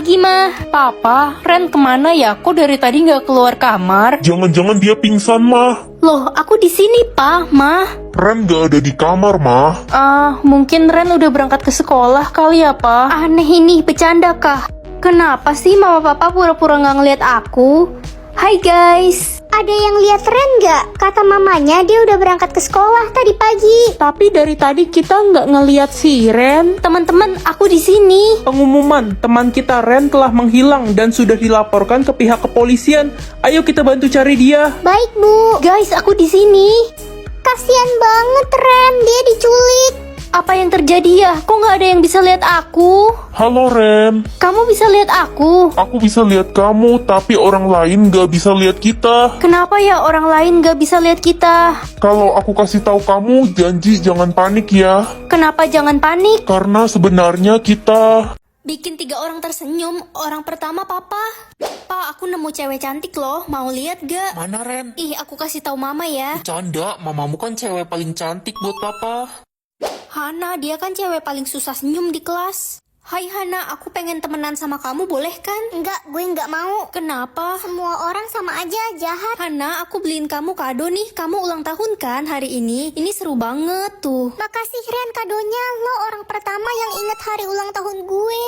pagi, Ma. Papa, Ren kemana ya? Kok dari tadi nggak keluar kamar? Jangan-jangan dia pingsan, Mah. Loh, aku di sini, Pa, Ma. Ren gak ada di kamar, Mah. Mungkin Ren udah berangkat ke sekolah kali ya, Pa. Aneh ini, bercanda kah? Kenapa sih Mama Papa pura-pura nggak ngeliat aku? Hai guys. Ada yang lihat Ren nggak? Kata mamanya dia udah berangkat ke sekolah tadi pagi. Tapi dari tadi kita nggak ngeliat si Ren. Teman-teman, aku di sini. Pengumuman, teman kita Ren telah menghilang dan sudah dilaporkan ke pihak kepolisian. Ayo kita bantu cari dia. Baik Bu. Guys, aku di sini. Kasian banget Ren, dia diculik. Apa yang terjadi ya? Kok nggak ada yang bisa lihat aku? Halo, Ren. Kamu bisa lihat aku? Aku bisa lihat kamu, tapi orang lain gak bisa lihat kita. Kenapa ya orang lain nggak bisa lihat kita? Kalau aku kasih tahu kamu, janji jangan panik ya. Kenapa jangan panik? Karena sebenarnya kita... Bikin 3 orang tersenyum. Orang pertama Papa. Pa, aku nemu cewek cantik loh. Mau lihat gak? Mana, Ren? Ih, aku kasih tahu Mama ya. Canda, mamamu kan cewek paling cantik buat papa. Hana, dia kan cewek paling susah senyum di kelas. Hai Hana, aku pengen temenan sama kamu, boleh kan? Enggak, gue nggak mau. Kenapa? Semua orang sama aja jahat. Hana, aku beliin kamu kado nih. Kamu ulang tahun kan hari ini? Ini seru banget tuh. Makasih Ren kadonya. Lo orang pertama yang inget hari ulang tahun gue.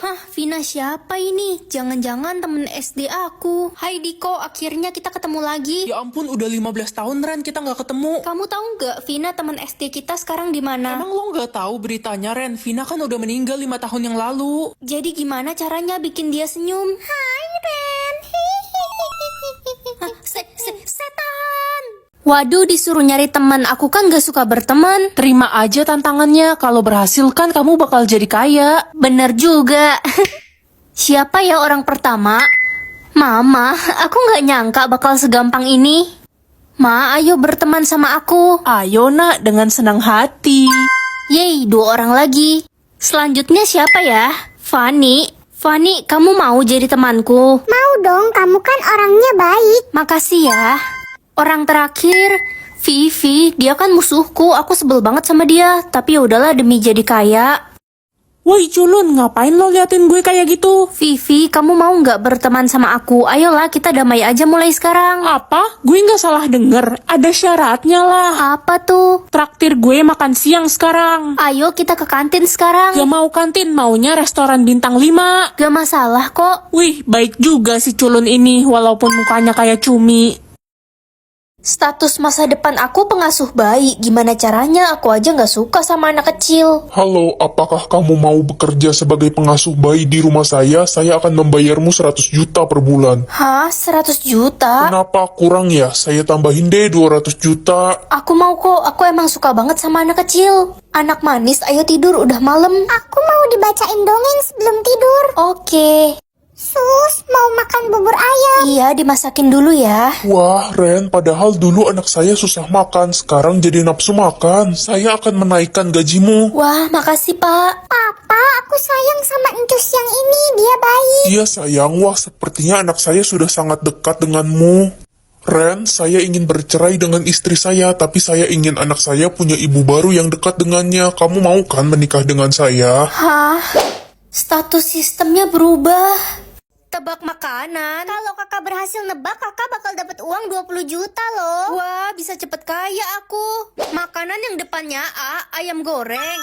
Hah, Vina siapa ini? Jangan-jangan temen SD aku. Hai Diko, akhirnya kita ketemu lagi. Ya ampun, udah 15 tahun Ren kita nggak ketemu. Kamu tahu nggak Vina temen SD kita sekarang di mana? Emang lo nggak tahu beritanya Ren? Vina kan udah meninggal 5 tahun yang lalu. Jadi gimana caranya bikin dia senyum? Hai Ren. Hah, setan! Waduh, disuruh nyari teman. Aku kan gak suka berteman. Terima aja tantangannya. Kalau berhasil kan kamu bakal jadi kaya. Bener juga. Siapa ya orang pertama? Mama, aku gak nyangka bakal segampang ini. Ma, ayo berteman sama aku. Ayo nak, dengan senang hati. Yeay, 2 orang lagi. Selanjutnya siapa ya? Fanny. Fanny, kamu mau jadi temanku? Mau dong, kamu kan orangnya baik. Makasih ya. Orang terakhir, Vivi. Dia kan musuhku. Aku sebel banget sama dia. Tapi ya udahlah demi jadi kaya. Woi culun, ngapain lo liatin gue kayak gitu? Vivi, kamu mau nggak berteman sama aku? Ayolah, kita damai aja mulai sekarang. Apa? Gue nggak salah denger. Ada syaratnya lah. Apa tuh? Traktir gue makan siang sekarang. Ayo kita ke kantin sekarang. Gak mau kantin, maunya restoran bintang 5. Gak masalah kok. Wih, baik juga si culun ini, walaupun mukanya kayak cumi. Status masa depan aku pengasuh bayi. Gimana caranya? Aku aja nggak suka sama anak kecil. Halo, apakah kamu mau bekerja sebagai pengasuh bayi di rumah saya? Saya akan membayarmu 100 juta per bulan. Hah? 100 juta? Kenapa kurang ya? Saya tambahin deh 200 juta. Aku mau kok. Aku emang suka banget sama anak kecil. Anak manis, ayo tidur. Udah malam. Aku mau dibacain dongeng sebelum tidur. Oke. Sus, mau makan bubur ayam. Iya, dimasakin dulu ya. Wah, Ren, padahal dulu anak saya susah makan, sekarang jadi nafsu makan. Saya akan menaikkan gajimu. Wah, makasih Pak. Papa, aku sayang sama encus yang ini. Dia baik. Iya sayang, wah sepertinya anak saya sudah sangat dekat denganmu. Ren, saya ingin bercerai dengan istri saya, tapi saya ingin anak saya punya ibu baru yang dekat dengannya. Kamu mau kan menikah dengan saya? Hah? Status sistemnya berubah. Tebak makanan. Kalau kakak berhasil nebak, kakak bakal dapat uang 20 juta loh. Wah, bisa cepet kaya aku. Makanan yang depannya A, ayam goreng.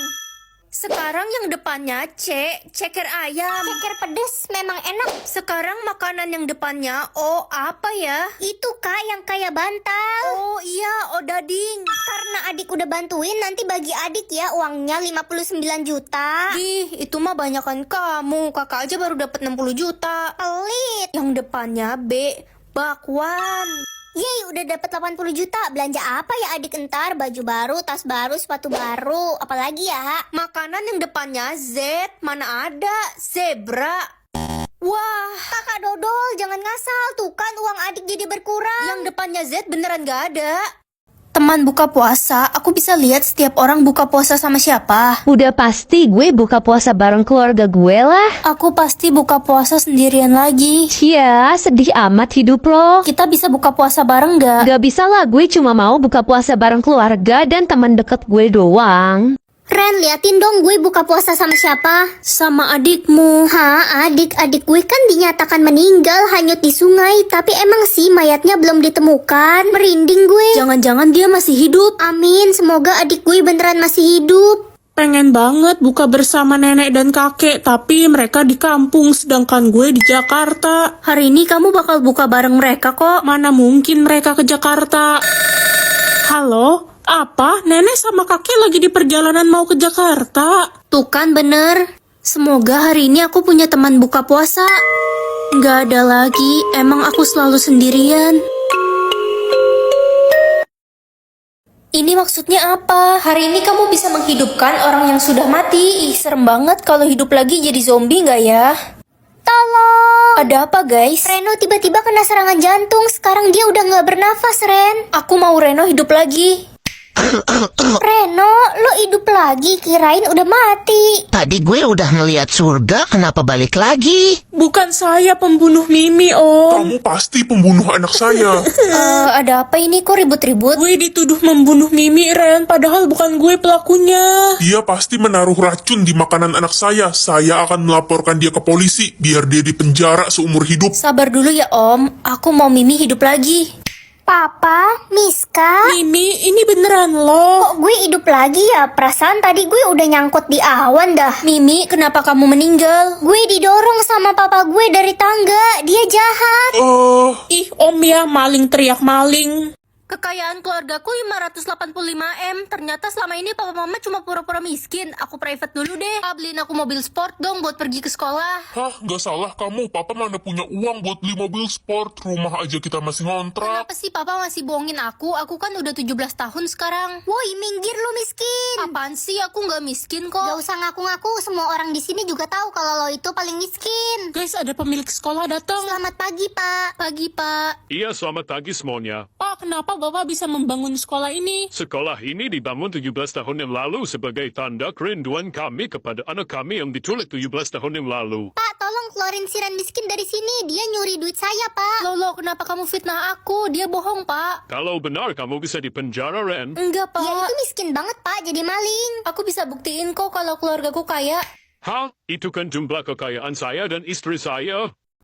Sekarang yang depannya C, ceker ayam. Ceker pedes memang enak. Sekarang makanan yang depannya O, apa ya? Itu kak yang kayak bantal. Oh iya, odading. Karena adik udah bantuin, nanti bagi adik ya uangnya 59 juta. Ih, itu mah banyakan kamu. Kakak aja baru dapat 60 juta. Pelit. Yang depannya B, bakwan. Yeay, udah dapat 80 juta. Belanja apa ya adik entar? Baju baru, tas baru, sepatu baru. Apalagi ya? Makanan yang depannya Z, mana ada? Zebra. Wah, Kakak dodol, jangan ngasal. Tuh kan uang adik jadi berkurang. yang depannya Z beneran gak ada. Teman buka puasa, aku bisa lihat setiap orang buka puasa sama siapa. Udah pasti gue buka puasa bareng keluarga gue lah. Aku pasti buka puasa sendirian lagi. Cia, sedih amat hidup lo. Kita bisa buka puasa bareng gak? Gak bisa lah, gue cuma mau buka puasa bareng keluarga dan teman deket gue doang. Ren, liatin dong gue buka puasa sama siapa? Sama adikmu. Hah, adik gue kan dinyatakan meninggal hanyut di sungai. Tapi emang sih mayatnya belum ditemukan. Merinding gue. Jangan-jangan dia masih hidup. Amin, semoga adik gue beneran masih hidup. Pengen banget buka bersama nenek dan kakek, tapi mereka di kampung sedangkan gue di Jakarta. Hari ini kamu bakal buka bareng mereka kok. Mana mungkin mereka ke Jakarta? Halo? Apa? Nenek sama kakek lagi di perjalanan mau ke Jakarta? Tuh kan bener. Semoga hari ini aku punya teman buka puasa. Nggak ada lagi, emang aku selalu sendirian. Ini maksudnya apa? Hari ini kamu bisa menghidupkan orang yang sudah mati. Ih, serem banget kalau hidup lagi jadi zombie nggak ya? Tolong! Ada apa guys? Reno tiba-tiba kena serangan jantung. Sekarang dia udah nggak bernafas, Ren. Aku mau Reno hidup lagi. Reno, lo hidup lagi? Kirain udah mati. Tadi gue udah ngeliat surga, kenapa balik lagi? Bukan saya pembunuh Mimi, Om. Kamu pasti pembunuh anak saya. Ada apa ini? Kok ribut-ribut? Gue dituduh membunuh Mimi, Ren, padahal bukan gue pelakunya. Dia pasti menaruh racun di makanan anak saya. Saya akan melaporkan dia ke polisi, biar dia dipenjara seumur hidup. Sabar dulu ya Om, aku mau Mimi hidup lagi. Papa, Miska, Mimi, ini beneran lo. kok gue hidup lagi ya? Perasaan tadi gue udah nyangkut di awan dah. Mimi, kenapa kamu meninggal? Gue didorong sama papa gue dari tangga. Dia jahat. Ih, Om ya, maling teriak maling. Kekayaan keluargaku 585M. Ternyata selama ini papa mama cuma pura-pura miskin. Aku private dulu deh. Beliin aku mobil sport dong buat pergi ke sekolah. Hah, gak salah kamu. Papa mana punya uang buat beli mobil sport. Rumah aja kita masih ngontrak. Kenapa sih papa masih bohongin aku? Aku kan udah 17 tahun sekarang. Woi, minggir lu miskin. Apaan sih? Aku nggak miskin Gak kok. usah ngaku-ngaku, semua orang di sini juga tahu kalau lo itu paling miskin. Guys, ada pemilik sekolah datang. Selamat pagi, Pak. Pagi pak. Iya, selamat pagi semuanya. Pak, kenapa Bapak bisa membangun sekolah ini? Sekolah ini dibangun 17 tahun yang lalu sebagai tanda kerinduan kami kepada anak kami yang diculik 17 tahun yang lalu. Pak, tolong keluarin si Ren miskin dari sini. Dia nyuri duit saya, Pak. Lolo, kenapa kamu fitnah aku? Dia bohong pak. Kalau benar kamu bisa dipenjara, Ren. Enggak pak. Dia itu miskin banget, Pak, jadi maling. Aku bisa buktiin kok kalau keluargaku kaya. Hah? Itu kan jumlah kekayaan saya dan istri saya.